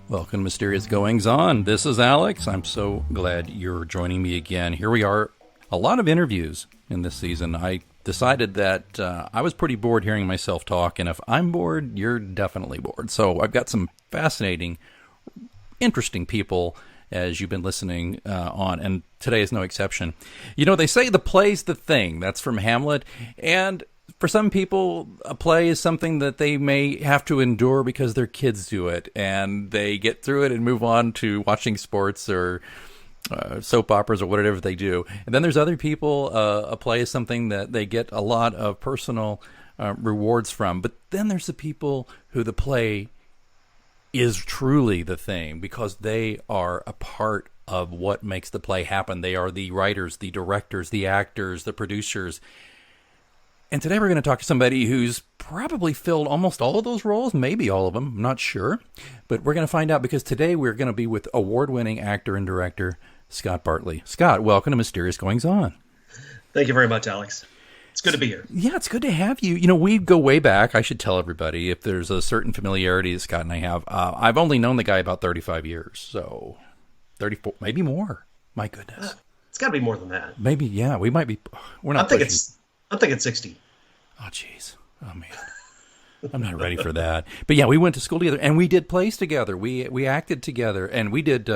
Welcome to Mysterious Goings On. This is Alex. I'm so glad you're joining me again. Here we are. A lot of interviews in this season. I decided that I was pretty bored hearing myself talk, and if I'm bored, you're definitely bored. So I've got some fascinating, interesting people as you've been listening on, and today is no exception. You know, they say the play's the thing. That's from Hamlet, and for some people, a play is something that they may have to endure because their kids do it, and they get through it and move on to watching sports or soap operas or whatever they do. And then there's other people, a play is something that they get a lot of personal rewards from. But then there's the people who the play is truly the thing because they are a part of what makes the play happen. They are the writers, the directors, the actors, the producers. And today we're going to talk to somebody who's probably filled almost all of those roles, maybe all of them, I'm not sure. But we're going to find out because today we're going to be with award-winning actor and director Scott Bartley. Scott, welcome to Mysterious Goings On. Thank you very much, Alex. It's good to be here. Yeah, it's good to have you. You know, we go way back. I should tell everybody if there's a certain familiarity that Scott and I have. I've only known the guy about 35 years, so 34, maybe more. My goodness. It's got to be more than that. Maybe, yeah. We might be. We're not. I'm thinking 60. Oh, jeez. Oh, man. I'm not ready for that. But yeah, we went to school together, and we did plays together. We acted together, and we did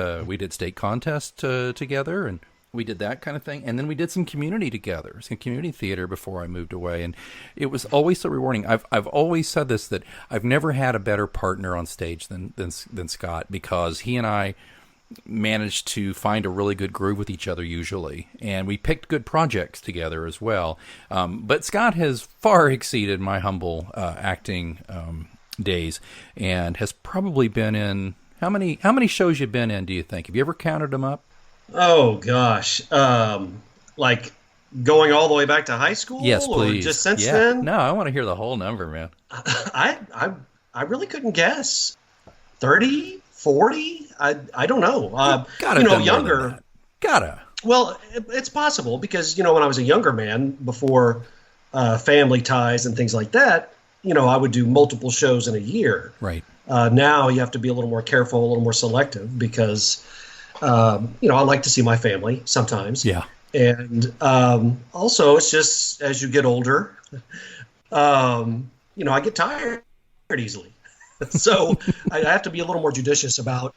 state contests together, and we did that kind of thing. And then we did some community together, some community theater before I moved away, and it was always so rewarding. I've always said this, that I've never had a better partner on stage than Scott, because he and I managed to find a really good groove with each other usually, and we picked good projects together as well. But Scott has far exceeded my humble acting days, and has probably been in how many shows you've been in? Do you think? Have you ever counted them up? Oh gosh, like going all the way back to high school? Yes, please. Or just since then? No, I want to hear the whole number, man. I really couldn't guess. 30? 40? I don't know. Gotta younger. Gotta. Well, it's possible because, when I was a younger man, before family ties and things like that, I would do multiple shows in a year. Right. Now you have to be a little more careful, a little more selective because, I like to see my family sometimes. Yeah. And also it's just as you get older, I get tired easily. So I have to be a little more judicious about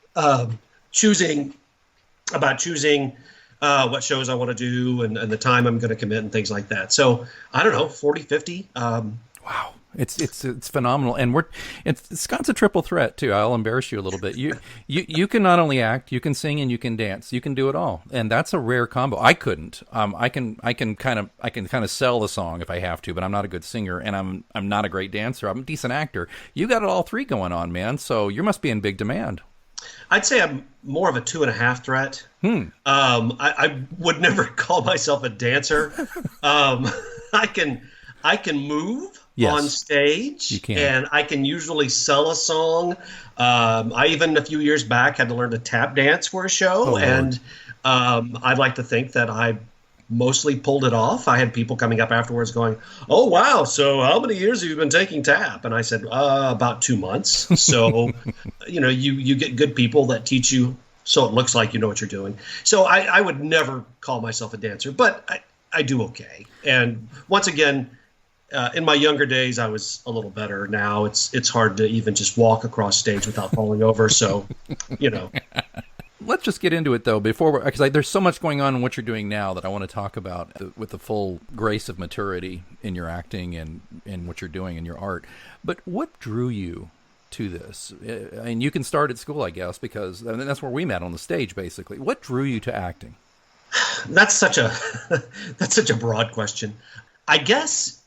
choosing what shows I want to do and the time I'm going to commit and things like that. So I don't know, 40, 50. Wow. It's phenomenal. And Scott's a triple threat too. I'll embarrass you a little bit. You can not only act, you can sing, and you can dance. You can do it all. And that's a rare combo. I couldn't. I can kind of sell the song if I have to, but I'm not a good singer, and I'm not a great dancer. I'm a decent actor. You got it all three going on, man. So you must be in big demand. I'd say I'm more of a 2.5 threat. I would never call myself a dancer. I can move. Yes. On stage, you can. And I can usually sell a song. I even a few years back had to learn to tap dance for a show, and I'd like to think that I mostly pulled it off. I had people coming up afterwards going, "Oh wow, so how many years have you been taking tap?" And I said, "About 2 months." So, you get good people that teach you, so it looks like you know what you're doing. So I would never call myself a dancer, but I do okay. And once again. In my younger days, I was a little better. Now it's hard to even just walk across stage without falling over. So, Let's just get into it though because there's so much going on in what you're doing now that I want to talk about with the full grace of maturity in your acting and in what you're doing in your art. But what drew you to this? And you can start at school, I guess, because that's where we met on the stage, basically. What drew you to acting? That's such a broad question. I guess.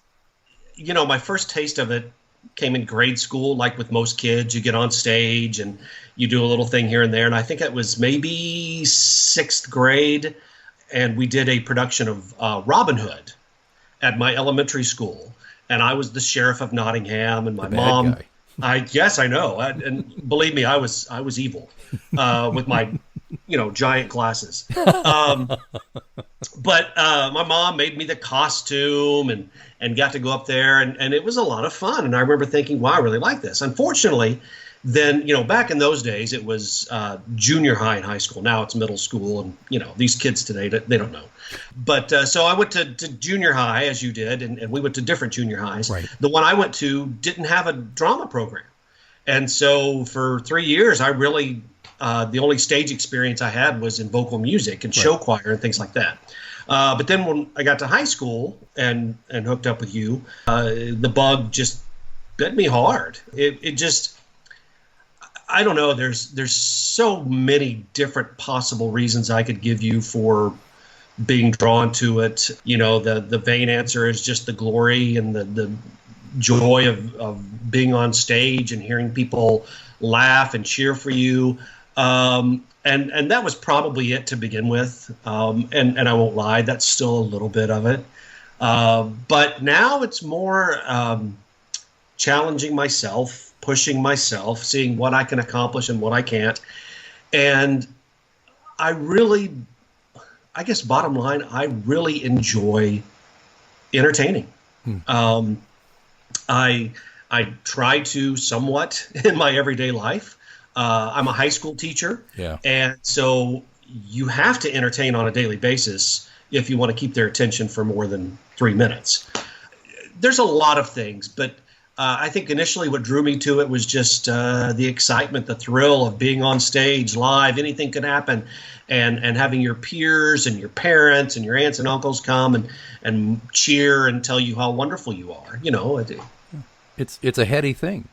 My first taste of it came in grade school. Like with most kids, you get on stage and you do a little thing here and there. And I think it was maybe 6th grade, and we did a production of Robin Hood at my elementary school. And I was the sheriff of Nottingham, and my mom. Yes, I know. And believe me, I was evil with my giant glasses. But my mom made me the costume and got to go up there, and it was a lot of fun. And I remember thinking, wow, I really like this. Unfortunately, then, back in those days, it was junior high and high school. Now it's middle school. And, these kids today, they don't know. But so I went to junior high, as you did, and we went to different junior highs. Right. The one I went to didn't have a drama program. And so for 3 years, I really, the only stage experience I had was in vocal music and show choir and things like that. But then when I got to high school and hooked up with you, the bug just bit me hard. It just, I don't know. There's so many different possible reasons I could give you for being drawn to it. The vain answer is just the glory and the joy of being on stage and hearing people laugh and cheer for you. And that was probably it to begin with. And I won't lie, that's still a little bit of it. But now it's more challenging myself, pushing myself, seeing what I can accomplish and what I can't. And I guess bottom line, I really enjoy entertaining. I try to somewhat in my everyday life. I'm a high school teacher, and so you have to entertain on a daily basis if you want to keep their attention for more than 3 minutes. There's a lot of things, but I think initially what drew me to it was just the excitement, the thrill of being on stage live. Anything could happen, and having your peers and your parents and your aunts and uncles come and cheer and tell you how wonderful you are. It's a heady thing.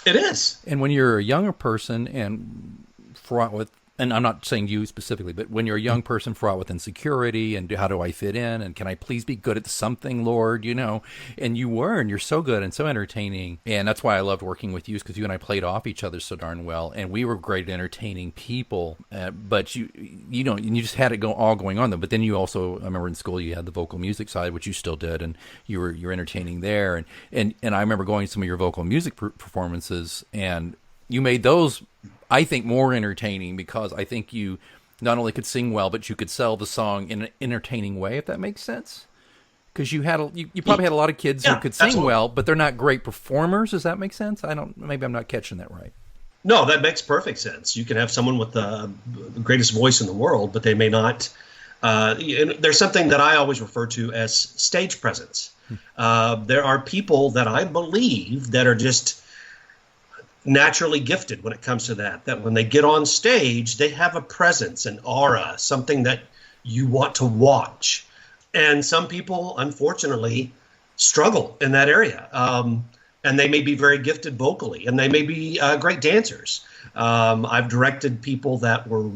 It is. And when you're a younger person and fraught with, and I'm not saying you specifically, but when you're a young person fraught with insecurity and how do I fit in and can I please be good at something, Lord, and you're so good and so entertaining. And that's why I loved working with you, because you and I played off each other so darn well. And we were great at entertaining people, but you just had it all going on though. But then you also, I remember in school, you had the vocal music side, which you still did. And you're entertaining there. And I remember going to some of your vocal music performances, and you made those, I think, more entertaining, because I think you not only could sing well, but you could sell the song in an entertaining way, if that makes sense. Because you probably had a lot of kids who could sing well, but they're not great performers. Does that make sense? Maybe I'm not catching that right. No, that makes perfect sense. You can have someone with the greatest voice in the world, but they may not. There's something that I always refer to as stage presence. There are people that I believe that are just naturally gifted when it comes to that when they get on stage, they have a presence, an aura, something that you want to watch. And some people, unfortunately, struggle in that area. And they may be very gifted vocally, and they may be great dancers. I've directed people that were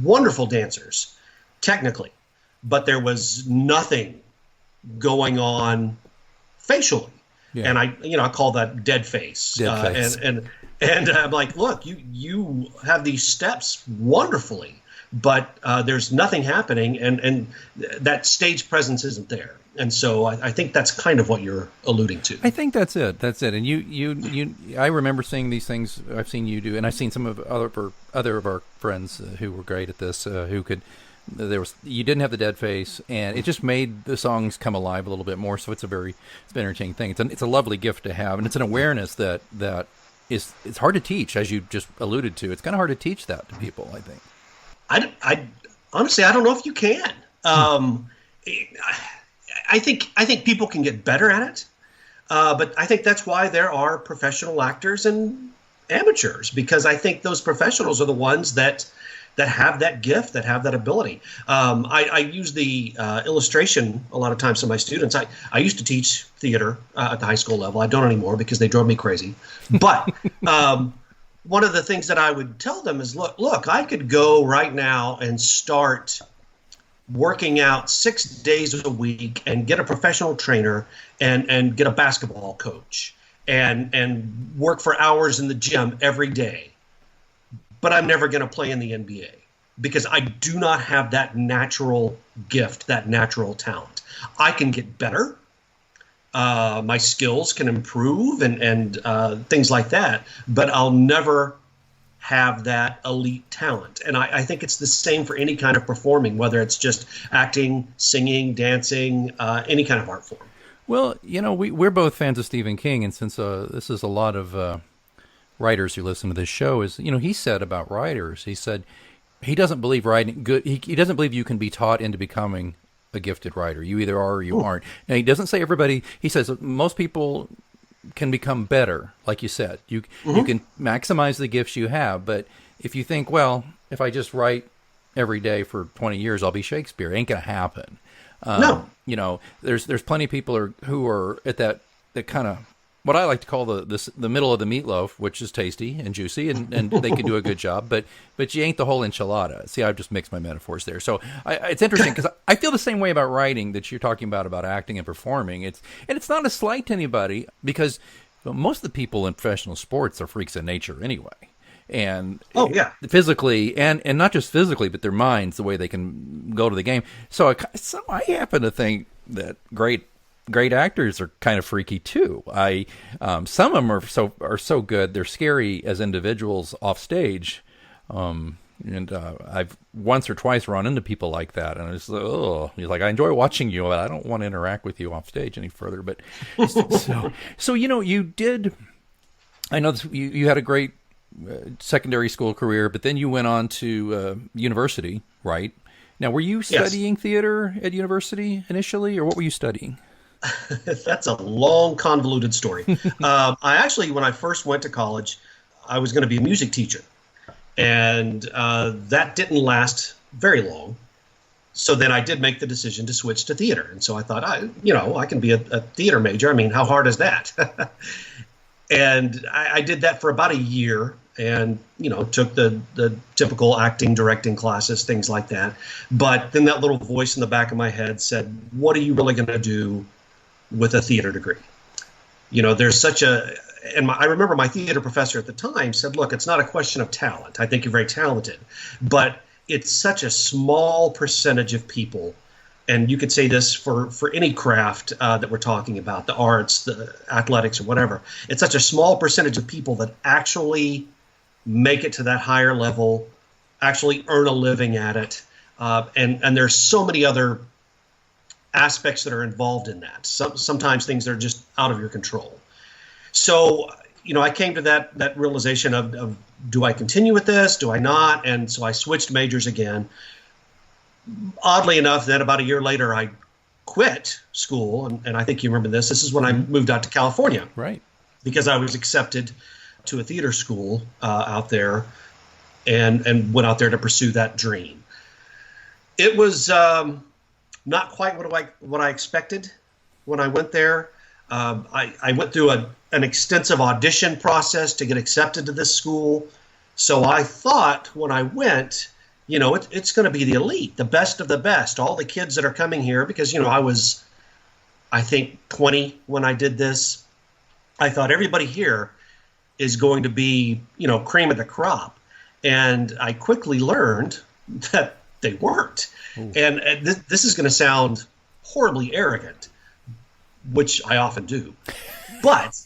wonderful dancers, technically, but there was nothing going on facially. Yeah. And I call that dead face. Dead face. And I'm like, look, you have these steps wonderfully, but there's nothing happening, and that stage presence isn't there. And so I think that's kind of what you're alluding to. I think that's it. That's it. And you I remember seeing these things. I've seen you do, and I've seen some of other of our friends who were great at this, who could. You didn't have the dead face, and it just made the songs come alive a little bit more. So it's an entertaining thing. It's a lovely gift to have, and it's an awareness that it's hard to teach, as you just alluded to. It's kind of hard to teach that to people, I think. I honestly, I don't know if you can. I think people can get better at it, but I think that's why there are professional actors and amateurs, because I think those professionals are the ones that have that gift, that have that ability. I use the illustration a lot of times to my students. I used to teach theater at the high school level. I don't anymore because they drove me crazy. But one of the things that I would tell them is, look, I could go right now and start working out 6 days a week and get a professional trainer and get a basketball coach and work for hours in the gym every day. But I'm never going to play in the NBA because I do not have that natural gift, that natural talent. I can get better. My skills can improve and things like that, but I'll never have that elite talent. And I think it's the same for any kind of performing, whether it's just acting, singing, dancing, any kind of art form. Well, we're both fans of Stephen King, and since this is a lot of writers who listen to this show is, he said about writers, he said he doesn't believe writing good. He doesn't believe you can be taught into becoming a gifted writer. You either are or you aren't. Now, he doesn't say everybody. He says most people can become better, like you said. You can maximize the gifts you have, but if you think, well, if I just write every day for 20 years, I'll be Shakespeare. It ain't gonna happen. No. There's plenty of people who are at that kind of what I like to call the middle of the meatloaf, which is tasty and juicy, and they can do a good job, but you ain't the whole enchilada. See, I've just mixed my metaphors there. So it's interesting because I feel the same way about writing that you're talking about acting and performing. It's not a slight to anybody, because most of the people in professional sports are freaks of nature anyway. And physically, and not just physically, but their minds, the way they can go to the game. So I happen to think that great actors are kind of freaky too. Some of them are so good, they're scary as individuals off stage. And I've once or twice run into people like that, and it's he's like, I enjoy watching you, but I don't want to interact with you off stage any further. But so you did. I know this, you had a great secondary school career, but then you went on to university, right? Now, were you studying theater at university initially, or what were you studying? That's a long, convoluted story. I actually, when I first went to college, I was going to be a music teacher. And that didn't last very long. So then I did make the decision to switch to theater. And so I thought, I can be a theater major. I mean, how hard is that? And I did that for about a year and, took the typical acting, directing classes, things like that. But then that little voice in the back of my head said, what are you really going to do with a theater degree? There's I remember my theater professor at the time said, look, it's not a question of talent. I think you're very talented, but it's such a small percentage of people. And you could say this for any craft that we're talking about, the arts, the athletics, or whatever. It's such a small percentage of people that actually make it to that higher level, actually earn a living at it. And there's so many other aspects that are involved in that. Sometimes things are just out of your control. So, I came to that realization of do I continue with this? Do I not? And so I switched majors again. Oddly enough, then about a year later, I quit school. And I think you remember this. This is when I moved out to California. Right. Because I was accepted to a theater school out there and went out there to pursue that dream. It was not quite what I expected when I went there. I went through an extensive audition process to get accepted to this school. So I thought when I went, it's going to be the elite, the best of the best, all the kids that are coming here, because, I was, I think, 20 when I did this. I thought everybody here is going to be, cream of the crop. And I quickly learned that they weren't. Ooh. And this is going to sound horribly arrogant, which I often do. But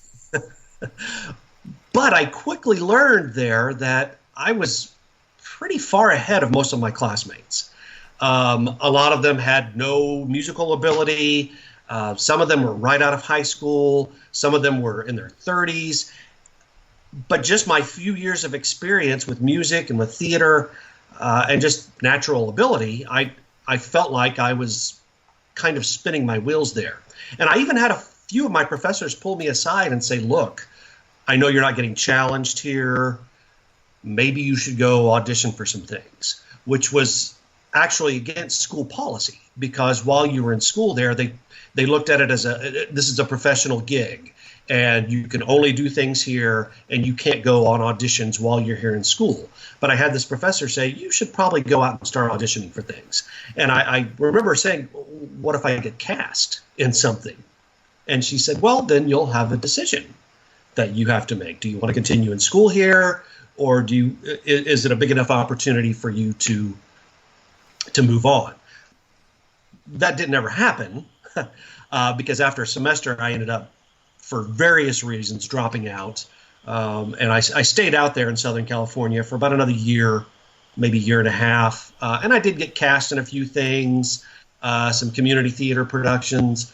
I quickly learned there that I was pretty far ahead of most of my classmates. A lot of them had no musical ability. Some of them were right out of high school. Some of them were in their 30s. But just my few years of experience with music and with theater and just natural ability, I felt like I was kind of spinning my wheels there. And I even had a few of my professors pull me aside and say, look, I know you're not getting challenged here. Maybe you should go audition for some things, which was actually against school policy, because while you were in school there, they looked at it as this is a professional gig and you can only do things here and you can't go on auditions while you're here in school. But I had this professor say, you should probably go out and start auditioning for things. And I remember saying, what if I get cast in something? And she said, well, then you'll have a decision that you have to make. Do you want to continue in school here, or is it a big enough opportunity for you to move on? That didn't ever happen because after a semester, I ended up, for various reasons, dropping out. And I stayed out there in Southern California for about another year, maybe year and a half. And I did get cast in a few things, some community theater productions,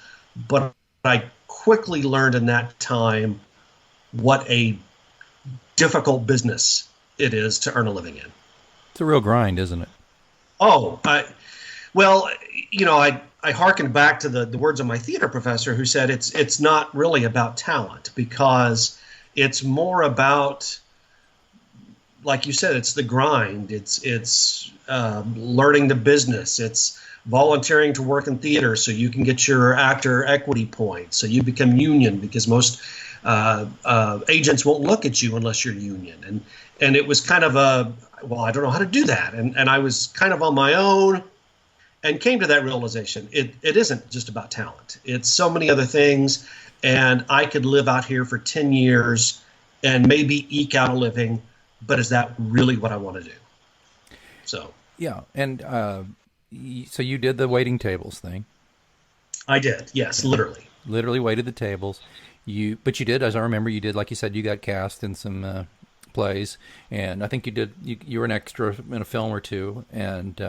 but I quickly learned in that time what a difficult business it is to earn a living in. It's a real grind, isn't it? Oh, well, I hearkened back to the words of my theater professor who said it's not really about talent, because it's more about, like you said, it's the grind. It's learning the business. It's volunteering to work in theater so you can get your actor equity points, so you become union, because most agents won't look at you unless you're union. And it was kind of I don't know how to do that. And I was kind of on my own and came to that realization. It isn't just about talent. It's so many other things. And I could live out here for 10 years and maybe eke out a living, but is that really what I want to do? So. Yeah. And so you did the waiting tables thing. I did. Yes, literally. Literally waited the tables. But you did, as I remember, you did, like you said, you got cast in some plays, and I think you were an extra in a film or two, and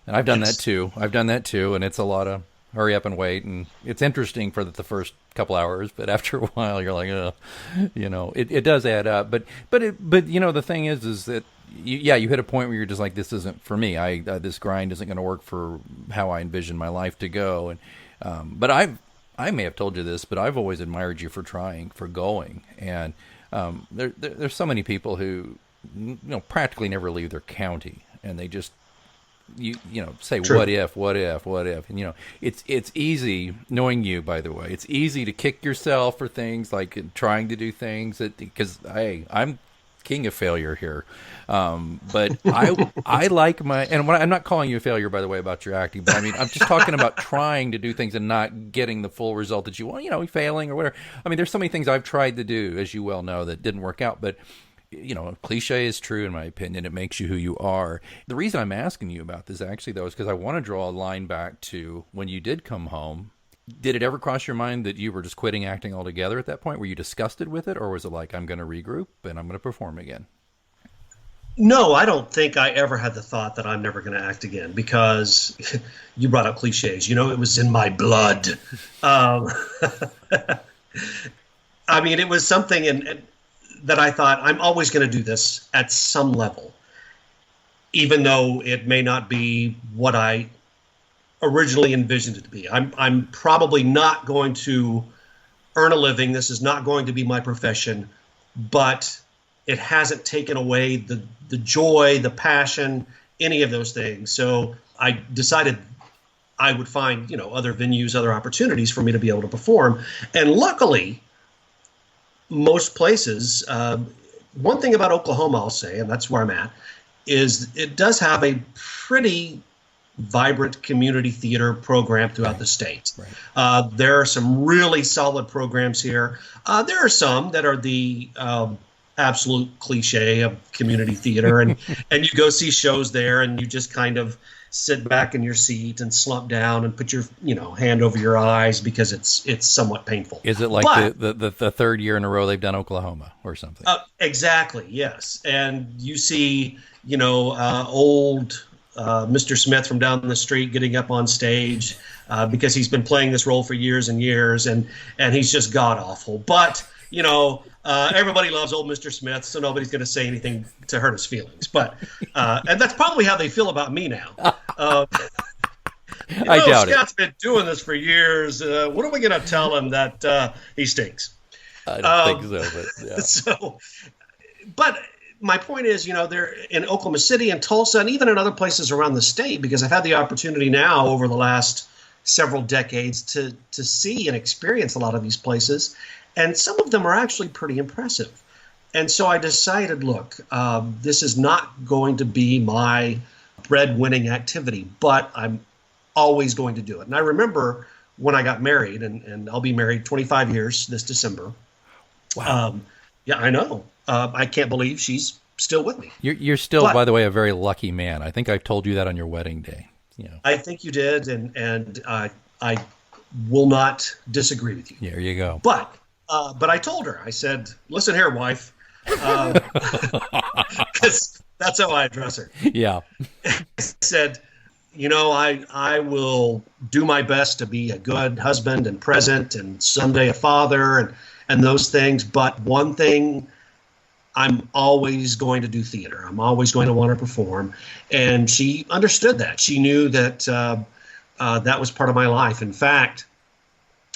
I've done that too. And it's a lot of hurry up and wait, and it's interesting for the first couple hours, but after a while you're like, it does add up. But the thing is that you hit a point where you're just like, this isn't for me. This grind isn't going to work for how I envision my life to go. And but I may have told you this, but I've always admired you for trying, for going. And there's so many people who practically never leave their county, and they just say, True. what if, and it's easy, knowing you, by the way, it's easy to kick yourself for things like trying to do things because I'm king of failure here. But I like I'm not calling you a failure, by the way, about your acting, but I mean, I'm just talking about trying to do things and not getting the full result that you want, failing or whatever. I mean, there's so many things I've tried to do, as you well know, that didn't work out, but cliche is true in my opinion. It makes you who you are. The reason I'm asking you about this actually, though, is because I want to draw a line back to when you did come home. Did it ever cross your mind that you were just quitting acting altogether at that point? Were you disgusted with it, or was it like, I'm going to regroup and I'm going to perform again? No, I don't think I ever had the thought that I'm never going to act again, because you brought up cliches. It was in my blood. I mean, it was something that I thought, I'm always going to do this at some level, even though it may not be what I originally envisioned it to be. I'm probably not going to earn a living. This is not going to be my profession, but it hasn't taken away the joy, the passion, any of those things. So I decided I would find, other venues, other opportunities for me to be able to perform. And luckily, most places, one thing about Oklahoma, I'll say, and that's where I'm at, is it does have a pretty vibrant community theater program throughout the state. Right. There are some really solid programs here. There are some that are the absolute cliche of community theater, and you go see shows there, and you just kind of sit back in your seat and slump down and put your hand over your eyes because it's somewhat painful. Is it like the third year in a row they've done Oklahoma or something? Exactly, yes. And you see old Mr. Smith from down the street getting up on stage because he's been playing this role for years and years, and he's just god awful. But everybody loves old Mr. Smith, so nobody's going to say anything to hurt his feelings. But and that's probably how they feel about me now. I doubt Scott's been doing this for years. What are we going to tell him that he stinks? I don't think so, but yeah. But my point is, they're in Oklahoma City and Tulsa and even in other places around the state, because I've had the opportunity now over the last several decades to see and experience a lot of these places. And some of them are actually pretty impressive. And so I decided, look, this is not going to be my bread-winning activity, but I'm always going to do it. And I remember when I got married, and I'll be married 25 years this December. Wow. Yeah, I know. I can't believe she's still with me. You're still, by the way, a very lucky man. I think I told you that on your wedding day. I think you did, and I will not disagree with you. There you go. But I told her, I said, listen here, wife, because that's how I address her. Yeah. I said, I will do my best to be a good husband and present and someday a father and those things. But one thing I'm always going to do theater. I'm always going to want to perform. And she understood that. She knew that that was part of my life. In fact,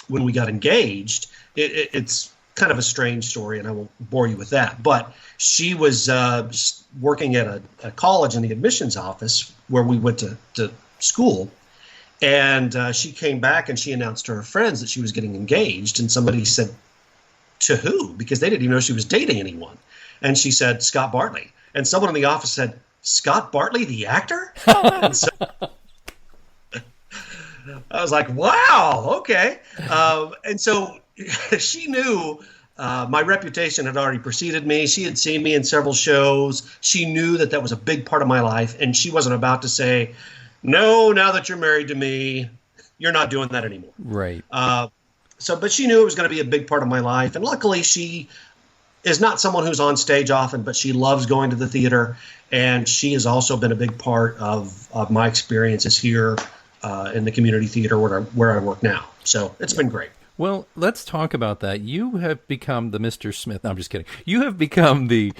when we got engaged, it's kind of a strange story, and I won't bore you with that. But she was working at a college in the admissions office where we went to school. And she came back and she announced to her friends that she was getting engaged. And somebody said, to who? Because they didn't even know she was dating anyone. And she said, Scott Bartley. And someone in the office said, Scott Bartley, the actor? And so I was like, wow, okay. And so she knew my reputation had already preceded me. She had seen me in several shows. She knew that that was a big part of my life. And she wasn't about to say, no, now that you're married to me, you're not doing that anymore. Right. But she knew it was going to be a big part of my life. And luckily, she is not someone who's on stage often, but she loves going to the theater. And she has also been a big part of my experiences here in the community theater where I work now. So it's been great. Well, let's talk about that. You have become the Mr. Smith. No, I'm just kidding. You have become the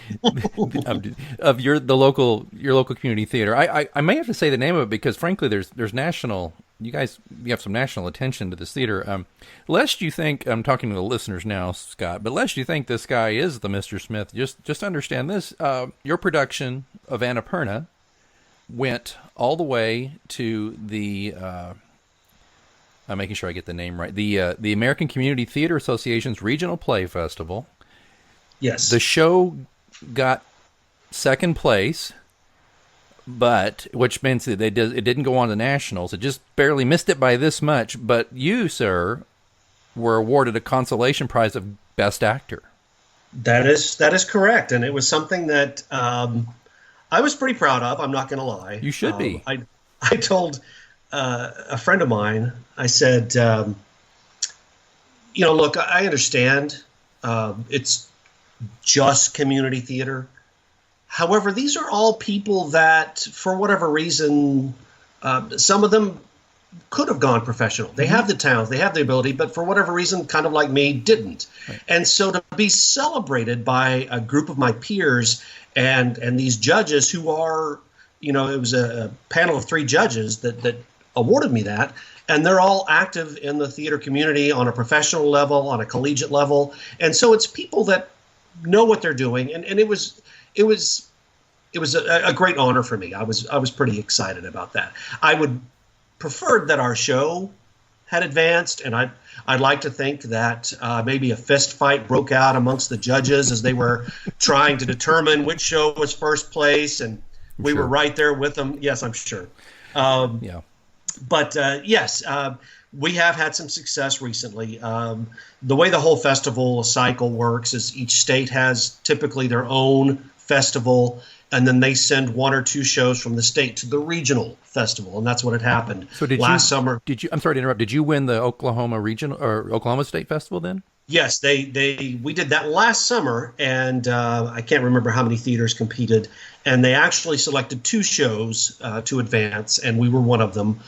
of your local community theater. I may have to say the name of it because, frankly, there's national. You have some national attention to this theater. Lest you think I'm talking to the listeners now, Scott, but lest you think this guy is the Mr. Smith, just understand this: your production of Annapurna went all the way to the. I'm making sure I get the name right. The American Community Theater Association's Regional Play Festival. Yes. The show got second place, but which means that it didn't go on to nationals. It just barely missed it by this much. But you, sir, were awarded a consolation prize of Best Actor. That is correct, and it was something that I was pretty proud of. I'm not going to lie. You should be. I told a friend of mine, I said, look, I understand it's just community theater. However, these are all people that, for whatever reason, some of them could have gone professional. They have the talent, they have the ability, but for whatever reason, kind of like me, didn't. Right. And so to be celebrated by a group of my peers and these judges who are, it was a panel of 3 judges that awarded me that, and they're all active in the theater community on a professional level, on a collegiate level, and so it's people that know what they're doing, and it was a great honor for me. I was pretty excited about that. I would preferred that our show had advanced, and I'd like to think that maybe a fist fight broke out amongst the judges as they were trying to determine which show was first place, and we were right there with them. Yes, I'm sure. Yeah. But yes, we have had some success recently. The way the whole festival cycle works is each state has typically their own festival, and then they send 1 or 2 shows from the state to the regional festival, and that's what had happened last summer. I'm sorry to interrupt. Did you win the Oklahoma regional or Oklahoma State Festival then? Yes, we did that last summer, and I can't remember how many theaters competed, and they actually selected 2 shows to advance, and we were one of them.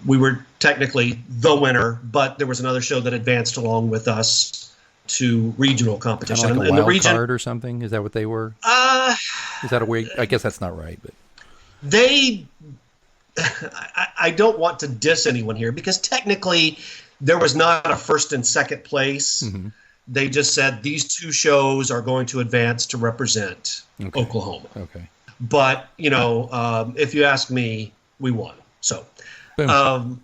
We were technically the winner, but there was another show that advanced along with us to regional competition. Kind of like a wild card or something? Is that what they were? Is that a way? I guess that's not right, but I don't want to diss anyone here because technically there was not a first and second place. Mm-hmm. They just said these 2 shows are going to advance to represent Oklahoma. Okay. But, if you ask me, we won. So, and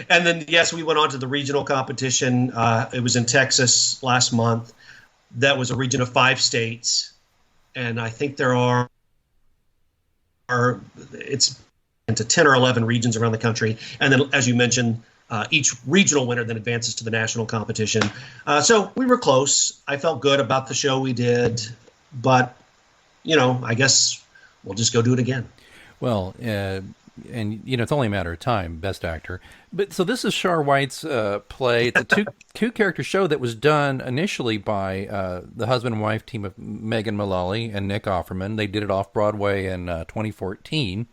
then, yes, we went on to the regional competition. It was in Texas last month. That was a region of 5 states. And I think there it's into 10 or 11 regions around the country. And then, as you mentioned, each regional winner then advances to the national competition. So we were close. I felt good about the show we did, but, I guess we'll just go do it again. Well, and it's only a matter of time, Best Actor. But so this is Char White's play. It's a two-character show that was done initially by the husband and wife team of Megan Mullally and Nick Offerman. They did it off-Broadway in 2014.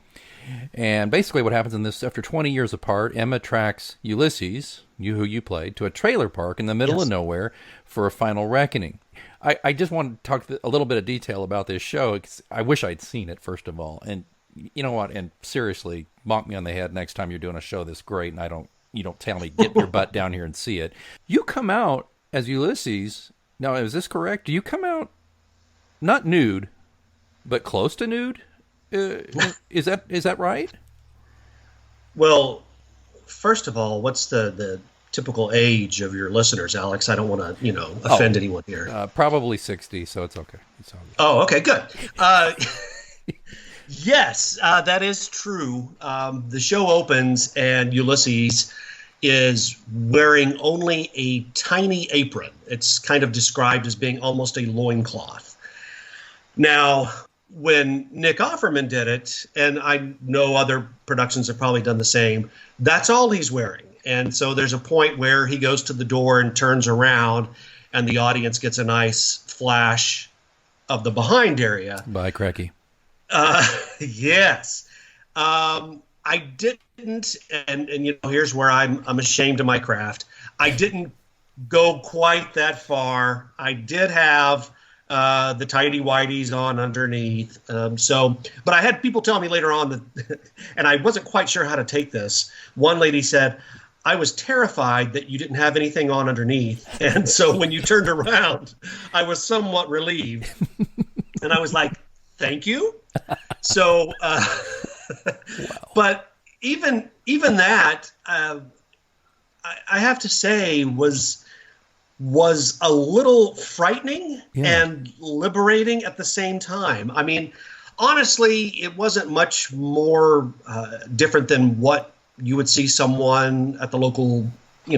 And basically what happens in this, after 20 years apart, Emma tracks Ulysses, who you played, to a trailer park in the middle of nowhere for a final reckoning. I just want to talk a little bit of detail about this show. I wish I'd seen it, first of all. And you know what? And seriously, bonk me on the head next time you're doing a show this great and you don't tell me, get your butt down here and see it. You come out as Ulysses. Now, is this correct? Do you come out not nude, but close to nude? Is that right? Well, first of all, what's the typical age of your listeners, Alex? I don't want to, offend anyone here. Probably 60, so it's okay. It's all good. Oh, okay, good. Yes, that is true. The show opens and Ulysses is wearing only a tiny apron. It's kind of described as being almost a loincloth. Now, when Nick Offerman did it, and I know other productions have probably done the same, that's all he's wearing. And so there's a point where he goes to the door and turns around, and the audience gets a nice flash of the behind area. Bye, Cracky. Yes. I didn't, and here's where I'm ashamed of my craft. I didn't go quite that far. I did have the tidy whities on underneath. But I had people tell me later on that, and I wasn't quite sure how to take this. One lady said, I was terrified that you didn't have anything on underneath. And so when you turned around, I was somewhat relieved. And I was like, thank you. So, wow. But even that, I have to say was a little frightening and liberating at the same time. I mean, honestly, it wasn't much more different than what you would see someone at the local,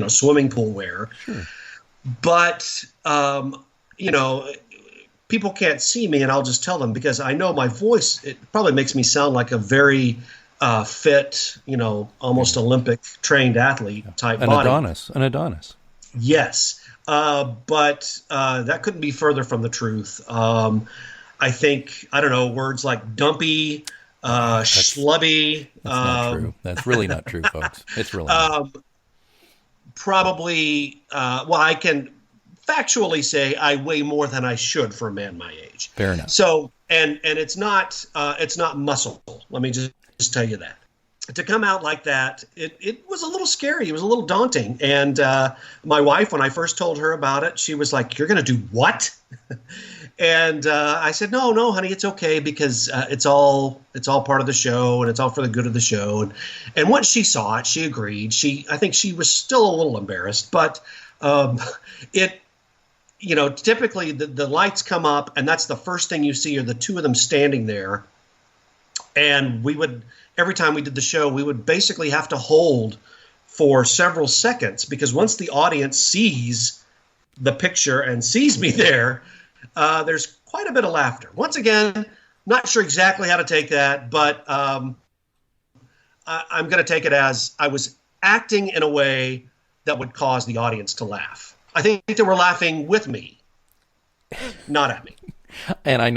swimming pool wear. Sure. But, people can't see me, and I'll just tell them because I know my voice, it probably makes me sound like a very fit, almost Olympic trained athlete type body. An Adonis. Yes. But that couldn't be further from the truth. I think, words like dumpy, schlubby. That's not true. That's really not true, folks. It's really not. Probably, I can factually say I weigh more than I should for a man my age. Fair enough. So, and it's not muscle. Let me just tell you that. To come out like that, it was a little scary. It was a little daunting. And my wife, when I first told her about it, she was like, "You're going to do what?" And I said, "No, honey, it's okay because it's all part of the show and it's all for the good of the show." And once she saw it, she agreed. I think she was still a little embarrassed, but typically the lights come up and that's the first thing you see are the two of them standing there. And every time we did the show, we would basically have to hold for several seconds because once the audience sees the picture and sees me there, there's quite a bit of laughter. Once again, not sure exactly how to take that, but I'm going to take it as I was acting in a way that would cause the audience to laugh. I think they were laughing with me, not at me. And I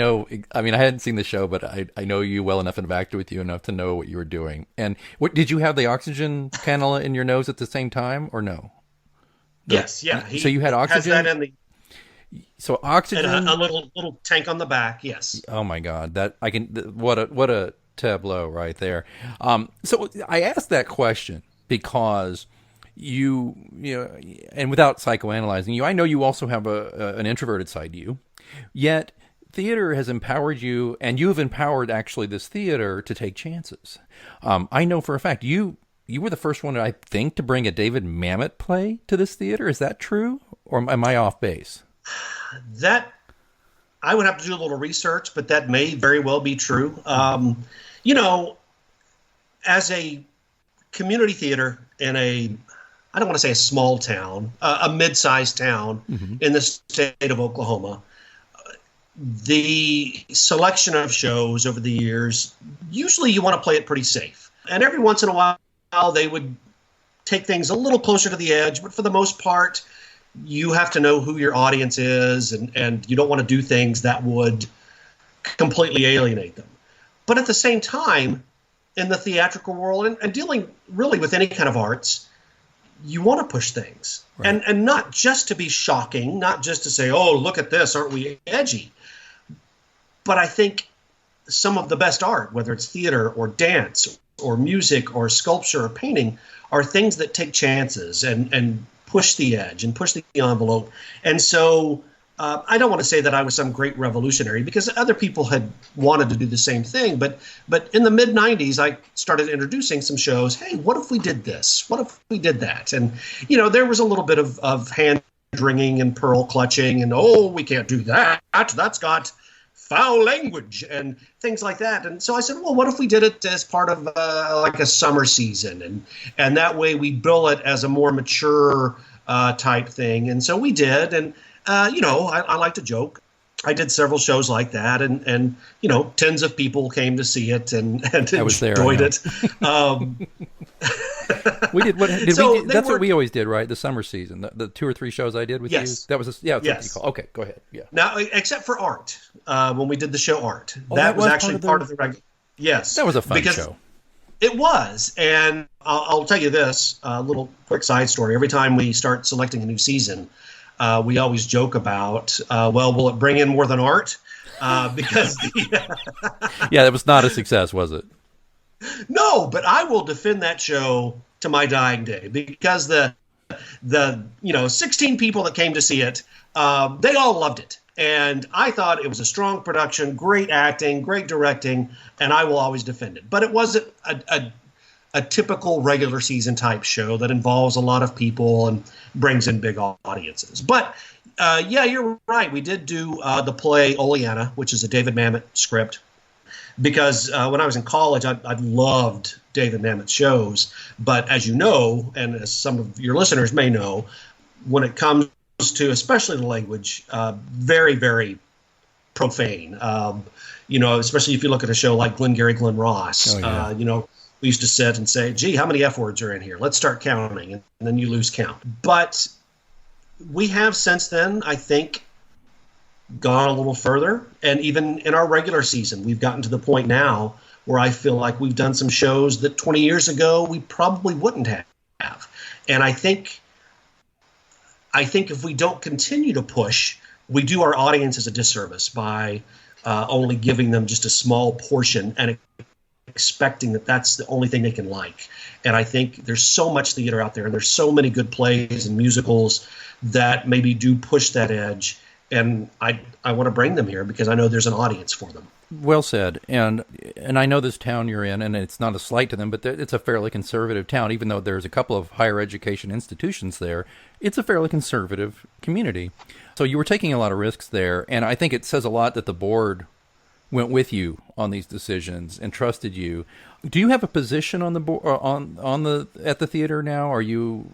hadn't seen the show, but I know you well enough and have acted with you enough to know what you were doing. And did you have the oxygen cannula in your nose at the same time or no? Yes, yeah. So you had oxygen? Has that in so oxygen. And a little tank on the back, yes. Oh my God, what a tableau right there. So I asked that question because you and without psychoanalyzing you, I know you also have an introverted side to you, yet theater has empowered you, and you have empowered actually this theater to take chances. I know for a fact you were the first one, I think, to bring a David Mamet play to this theater. Is that true, or am I off base? That I would have to do a little research, but that may very well be true. As a community theater in I don't want to say a small town, a mid-sized town in the state of Oklahoma, the selection of shows over the years, usually you want to play it pretty safe. And every once in a while, they would take things a little closer to the edge, but for the most part, you have to know who your audience is, and you don't want to do things that would completely alienate them. But at the same time, in the theatrical world, and dealing really with any kind of arts, you want to push things, right. and not just to be shocking, not just to say, oh, look at this, aren't we edgy? But I think some of the best art, whether it's theater or dance or music or sculpture or painting, are things that take chances and push the edge and push the envelope. And so I don't want to say that I was some great revolutionary, because other people had wanted to do the same thing. But in the mid 90s, I started introducing some shows. Hey, what if we did this? What if we did that? And, there was a little bit of hand wringing and pearl clutching and, oh, we can't do that. That's got foul language and things like that. And so I said, well, what if we did it as part of like a summer season? And that way we bill it as a more mature type thing. And so we did. And, I like to joke. I did several shows like that, and tens of people came to see it and enjoyed it. We did. That's what we always did, right? The summer season, the 2 or 3 shows I did with you. That was yes. Okay, go ahead. Yeah. Now, except for Art, when we did the show Art, that was actually part of the regular. Yes, that was a fun show. It was, and I'll tell you this little quick side story. Every time we start selecting a new season, we always joke about, will it bring in more than Art? Because yeah, that was not a success, was it? No, but I will defend that show to my dying day, because the 16 people that came to see it, they all loved it. And I thought it was a strong production, great acting, great directing, and I will always defend it. But it wasn't a typical regular season type show that involves a lot of people and brings in big audiences. But you're right. We did do the play Oleana, which is a David Mamet script, because when I was in college, I loved David Mamet shows. But as you know, and as some of your listeners may know, when it comes to especially the language, very, very profane. Especially if you look at a show like Glengarry Glen Ross. Oh, yeah. We used to sit and say, gee, how many F words are in here? Let's start counting. And then you lose count. But we have since then, I think, gone a little further. And even in our regular season, we've gotten to the point now where I feel like we've done some shows that 20 years ago we probably wouldn't have. And I think if we don't continue to push, we do our audiences a disservice by only giving them just a small portion and expecting that that's the only thing they can like. And I think there's so much theater out there, and there's so many good plays and musicals that maybe do push that edge. And I want to bring them here because I know there's an audience for them. Well said. And I know this town you're in, and it's not a slight to them, but it's a fairly conservative town. Even though there's a couple of higher education institutions there, it's a fairly conservative community. So you were taking a lot of risks there, and I think it says a lot that the board went with you on these decisions and trusted you. Do you have a position on the board, at the theater now? Are you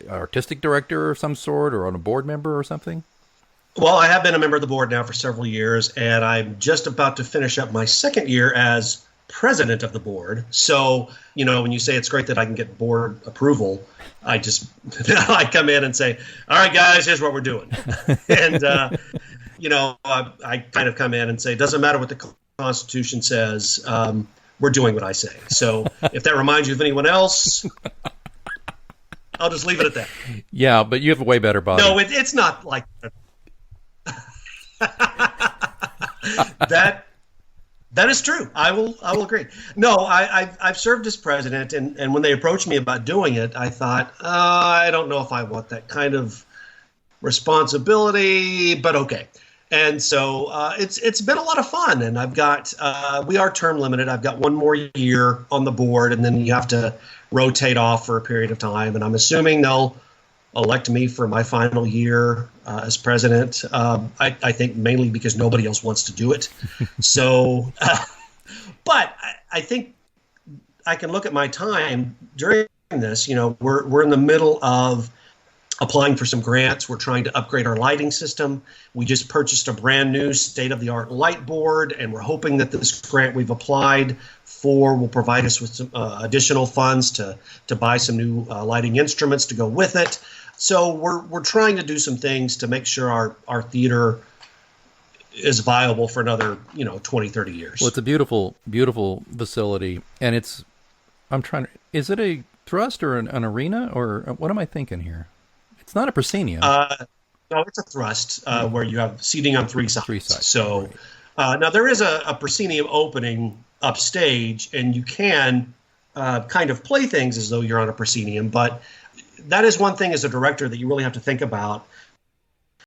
artistic director of some sort, or on a board member or something? Well, I have been a member of the board now for several years, and I'm just about to finish up my second year as president of the board. So, when you say it's great that I can get board approval, I come in and say, all right, guys, here's what we're doing. And, I kind of come in and say, it doesn't matter what the Constitution says, we're doing what I say. So if that reminds you of anyone else, I'll just leave it at that. Yeah, but you have a way better body. No, it's not like that. That is true. I will agree. No, I've served as president, and when they approached me about doing it, I thought, I don't know if I want that kind of responsibility, but okay. And so it's been a lot of fun, and I've got we are term limited. I've got one more year on the board, and then you have to rotate off for a period of time. And I'm assuming they'll elect me for my final year as president. I think mainly because nobody else wants to do it. So, but I think I can look at my time during this. We're in the middle of applying for some grants. We're trying to upgrade our lighting system. We just purchased a brand new state-of-the-art light board, and we're hoping that this grant we've applied for will provide us with some additional funds to buy some new lighting instruments to go with it. So we're trying to do some things to make sure our theater is viable for another 20, 30 years. Well, it's a beautiful, beautiful facility, and is it thrust or an arena, or what am I thinking here? It's not a proscenium. No, it's a thrust where you have seating on three sides. Three sides. So now there is a proscenium opening upstage, and you can kind of play things as though you're on a proscenium. But that is one thing as a director that you really have to think about.